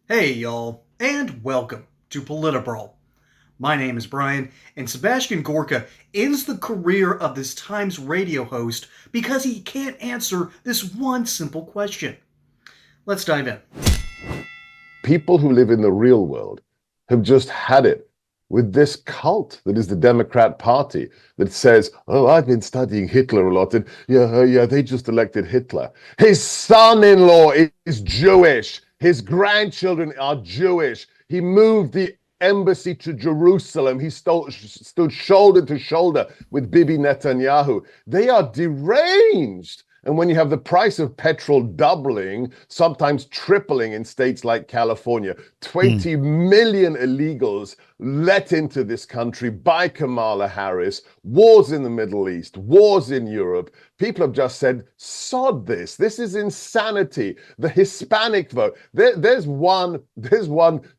Hey, y'all, and welcome to Politibrawl. My name is Brian, and Sebastian Gorka ends the career of this Times radio host because he can't answer this one simple question. Let's dive in. People who live in the real world have just had it with this cult that is the Democrat Party that says, "Oh, I've been studying Hitler a lot, and yeah, they just elected Hitler. His son-in-law is Jewish. His grandchildren are Jewish. He moved the embassy to Jerusalem. He stood shoulder to shoulder with Bibi Netanyahu. They are deranged." And when you have the price of petrol doubling, sometimes tripling in states like California, 20 million illegals let into this country by Kamala Harris, wars in the Middle East, wars in Europe, people have just said, sod this. This is insanity. The Hispanic vote. There's one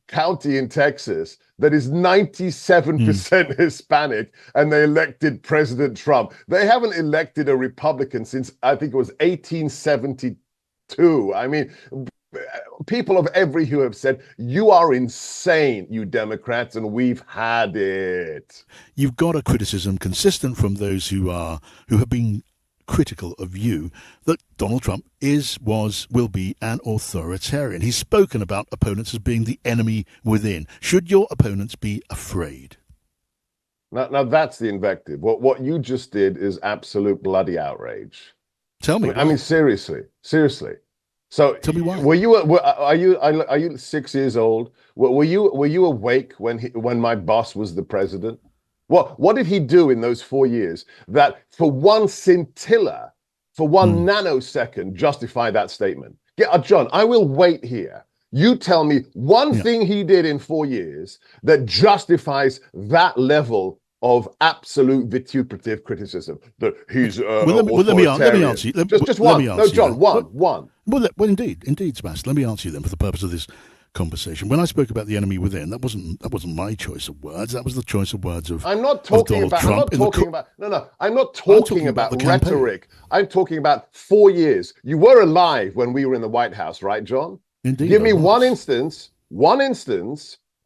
county in Texas that is 97% Hispanic, and they elected President Trump. They haven't elected a Republican since, I think it was 1872. I mean, people of every hue have said, you are insane, you Democrats, and we've had it. You've got a criticism consistent from those who have been critical of you that Donald Trump will be an authoritarian. He's spoken about opponents as being the enemy within. Should your opponents be afraid? Now that's the invective. What you just did is absolute bloody outrage. Tell me. I mean, seriously. So tell me why. Are you 6 years old? Were you awake when my boss was the president? What did he do in those 4 years that for one scintilla, for one nanosecond, justify that statement? John, I will wait here. You tell me one thing he did in 4 years that justifies that level of absolute vituperative criticism. That he's let me answer you. Just one. No, John, one. Well, indeed, Sebastian. Let me answer you then for the purpose of this conversation. When I spoke about the enemy within, that wasn't my choice of words. That was the choice of words of I'm not talking Donald about. Trump. I'm not talking about rhetoric. I'm talking about 4 years. You were alive when we were in the White House, right, John? Indeed. Give me one instance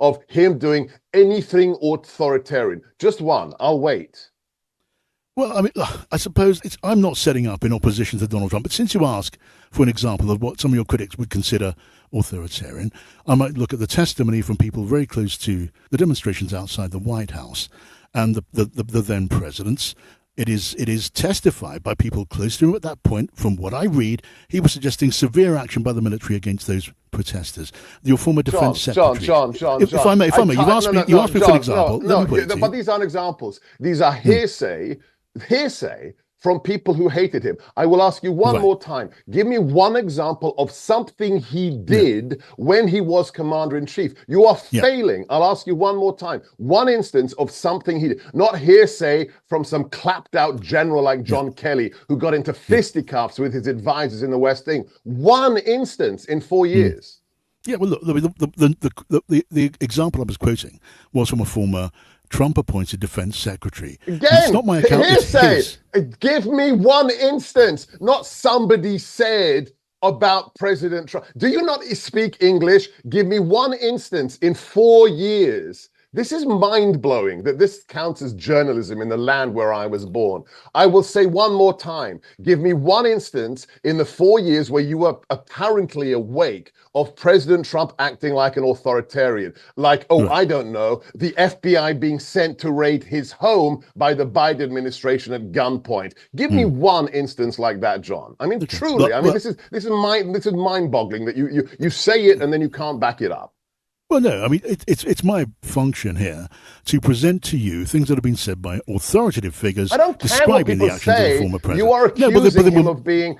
of him doing anything authoritarian. Just one. I'll wait. Well, I mean, I suppose I'm not setting up in opposition to Donald Trump, but since you ask for an example of what some of your critics would consider authoritarian, I might look at the testimony from people very close to the demonstrations outside the White House and the then presidents. It is testified by people close to him at that point. From what I read, he was suggesting severe action by the military against those protesters. Your former defense secretary. John. If I may, you asked me for an example. But these aren't examples. These are hearsay from people who hated him. I will ask you one more time. Give me one example of something he did when he was commander-in-chief. You are failing. I'll ask you one more time. One instance of something he did. Not hearsay from some clapped-out general like John Kelly who got into fisticuffs with his advisors in the West Wing. One instance in 4 years. Yeah, well, look, the example I was quoting was from a former Trump-appointed defense secretary. Again, it's not my account. Hearsay. Give me one instance. Not somebody said about President Trump. Do you not speak English? Give me one instance in 4 years. This is mind-blowing that this counts as journalism in the land where I was born. I will say one more time. Give me one instance in the 4 years where you were apparently awake of President Trump acting like an authoritarian. Like, I don't know, the FBI being sent to raid his home by the Biden administration at gunpoint. Give me one instance like that, John. I mean, truly, this is mind-boggling that you say it and then you can't back it up. Well, no, I mean, it's my function here to present to you things that have been said by authoritative figures describing the actions of the former president. You are accusing him of being,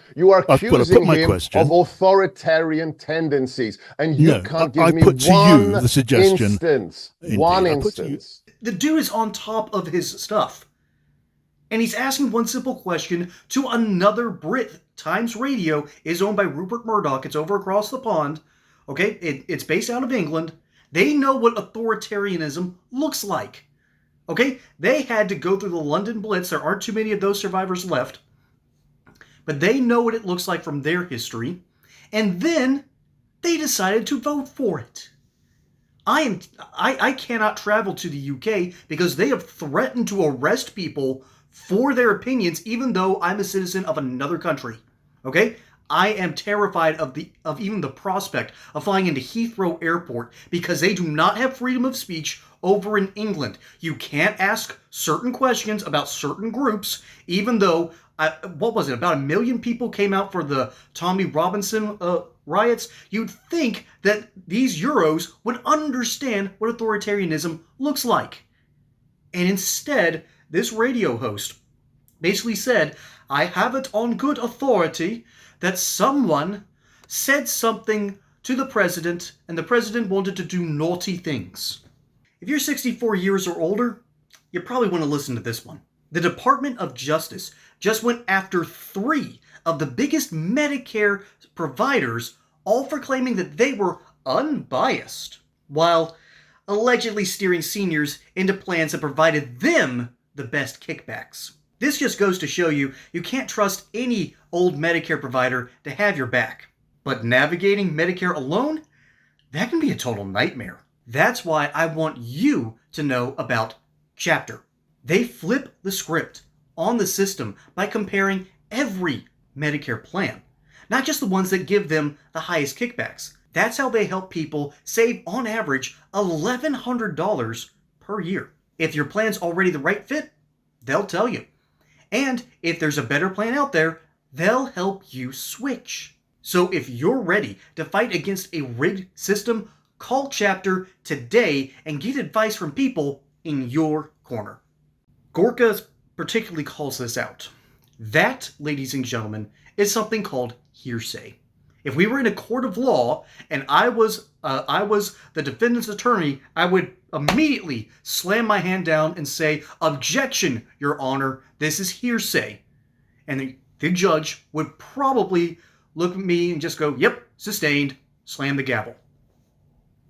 of authoritarian tendencies, and you can't give me one instance. One instance. The dude is on top of his stuff. And he's asking one simple question to another Brit. Times Radio is owned by Rupert Murdoch. It's over across the pond. Okay, it's based out of England. They know what authoritarianism looks like. Okay, they had to go through the London Blitz. There aren't too many of those survivors left. But they know what it looks like from their history. And then they decided to vote for it. I cannot travel to the UK because they have threatened to arrest people for their opinions, even though I'm a citizen of another country. Okay? I am terrified of even the prospect of flying into Heathrow Airport because they do not have freedom of speech over in England. You can't ask certain questions about certain groups, even though, what was it, about 1 million people came out for the Tommy Robinson riots. You'd think that these Euros would understand what authoritarianism looks like. And instead, this radio host basically said, I have it on good authority that someone said something to the president, and the president wanted to do naughty things. If you're 64 years or older, you probably want to listen to this one. The Department of Justice just went after 3 of the biggest Medicare providers, all for claiming that they were unbiased, while allegedly steering seniors into plans that provided them the best kickbacks. This just goes to show you can't trust any old Medicare provider to have your back. But navigating Medicare alone, that can be a total nightmare. That's why I want you to know about Chapter. They flip the script on the system by comparing every Medicare plan, not just the ones that give them the highest kickbacks. That's how they help people save, on average, $1,100 per year. If your plan's already the right fit, they'll tell you. And if there's a better plan out there, they'll help you switch. So if you're ready to fight against a rigged system, call Chapter today and get advice from people in your corner. Gorka particularly calls this out. That, ladies and gentlemen, is something called hearsay. If we were in a court of law and I was the defendant's attorney, I would immediately slam my hand down and say, "Objection, Your Honor, this is hearsay." And the judge would probably look at me and just go, "Yep, sustained," slam the gavel.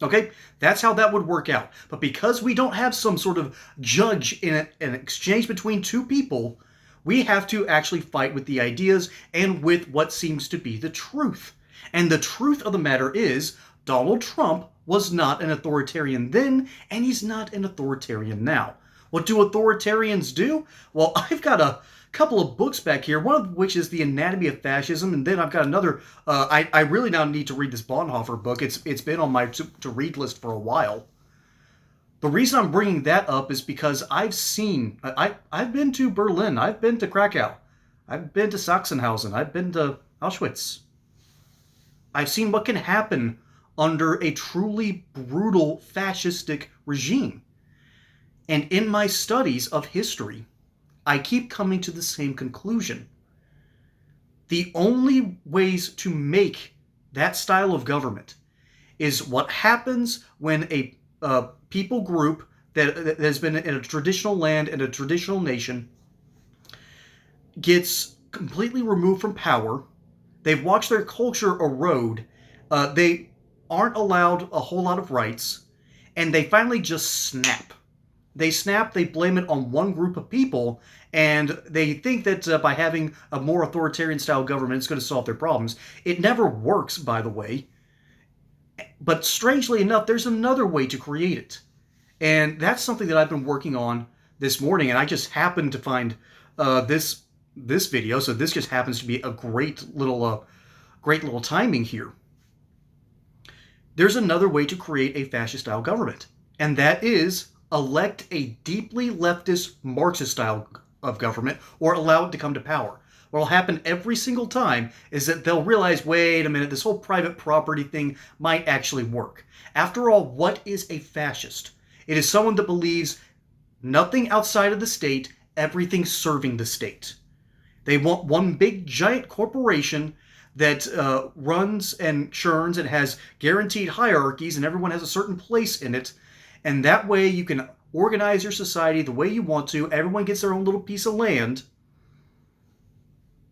Okay, that's how that would work out. But because we don't have some sort of judge in an exchange between 2 people, we have to actually fight with the ideas and with what seems to be the truth. And the truth of the matter is, Donald Trump was not an authoritarian then, and he's not an authoritarian now. What do authoritarians do? Well, I've got a couple of books back here, one of which is The Anatomy of Fascism, and then I've got another, I really now need to read this Bonhoeffer book. It's been on my to-read list for a while. The reason I'm bringing that up is because I've been to Berlin, I've been to Krakow, I've been to Sachsenhausen, I've been to Auschwitz. I've seen what can happen under a truly brutal fascistic regime. And in my studies of history, I keep coming to the same conclusion. The only ways to make that style of government is what happens when a people group that has been in a traditional land and a traditional nation gets completely removed from power. They've watched their culture erode. They aren't allowed a whole lot of rights. And they finally just snap. They snap, they blame it on one group of people, and they think that by having a more authoritarian style government, it's going to solve their problems. It never works, by the way. But strangely enough, there's another way to create it. And that's something that I've been working on this morning, and I just happened to find this video, so this just happens to be a great little timing here. There's another way to create a fascist-style government, and that is elect a deeply leftist Marxist style of government, or allow it to come to power. What will happen every single time is that they'll realize, wait a minute, this whole private property thing might actually work. After all, what is a fascist? It is someone that believes nothing outside of the state, everything serving the state. They want one big giant corporation that runs and churns and has guaranteed hierarchies, and everyone has a certain place in it. And that way you can organize your society the way you want to. Everyone gets their own little piece of land.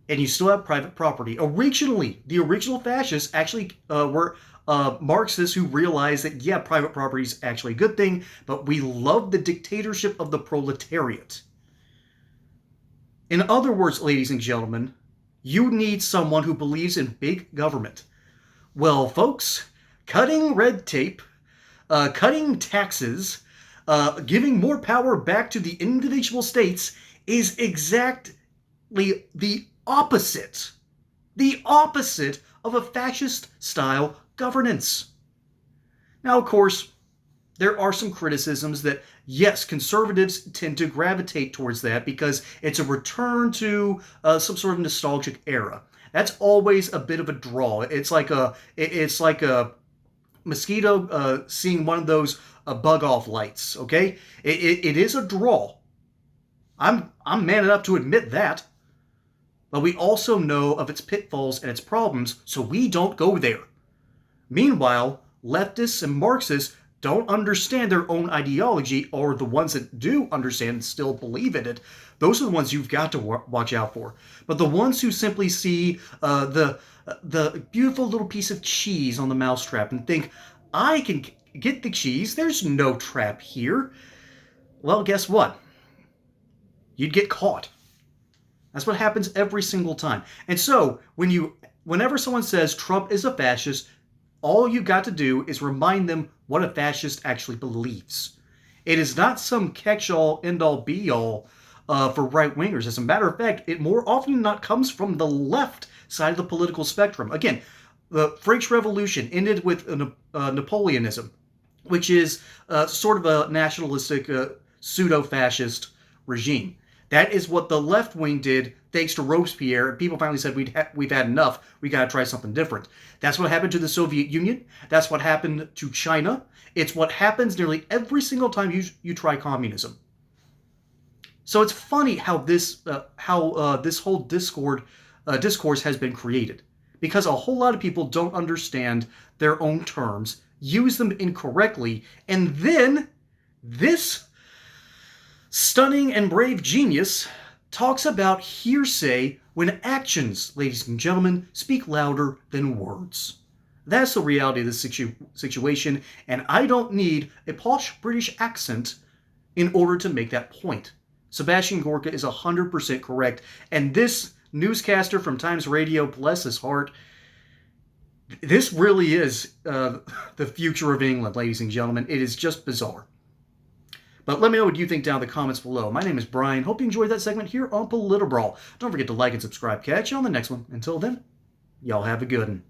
And you still have private property. Originally, the original fascists actually were Marxists who realized that, yeah, private property is actually a good thing, but we love the dictatorship of the proletariat. In other words, ladies and gentlemen, you need someone who believes in big government. Well, folks, cutting red tape, cutting taxes, giving more power back to the individual states is exactly the opposite of a fascist-style governance. Now, of course, there are some criticisms that, yes, conservatives tend to gravitate towards that because it's a return to some sort of nostalgic era. That's always a bit of a draw. It's like a mosquito seeing one of those bug off lights. Okay, it is a draw. I'm man enough to admit that. But we also know of its pitfalls and its problems, so we don't go there. Meanwhile, leftists and Marxists don't understand their own ideology, or the ones that do understand and still believe in it. Those are the ones you've got to watch out for. But the ones who simply see the beautiful little piece of cheese on the mousetrap and think, I can get the cheese, there's no trap here. Well, guess what? You'd get caught. That's what happens every single time. And so, whenever someone says Trump is a fascist, all you got to do is remind them what a fascist actually believes. It is not some catch-all, end-all, be-all for right-wingers. As a matter of fact, it more often than not comes from the left side of the political spectrum. Again, the French Revolution ended with Napoleonism, which is sort of a nationalistic, pseudo-fascist regime. That is what the left wing did thanks to Robespierre. People finally said, we've had enough. We got to try something different. That's what happened to the Soviet Union. That's what happened to China. It's what happens nearly every single time you try communism. So it's funny how this whole discourse has been created, because a whole lot of people don't understand their own terms, use them incorrectly, and then this stunning and brave genius talks about hearsay when actions, ladies and gentlemen, speak louder than words. That's the reality of this situation, and I don't need a posh British accent in order to make that point. Sebastian Gorka is 100% correct, and this newscaster from Times Radio, bless his heart, this really is the future of England, ladies and gentlemen. It is just bizarre. But let me know what you think down in the comments below. My name is Brian. Hope you enjoyed that segment here on Politibrawl. Don't forget to like and subscribe. Catch you on the next one. Until then, y'all have a good one.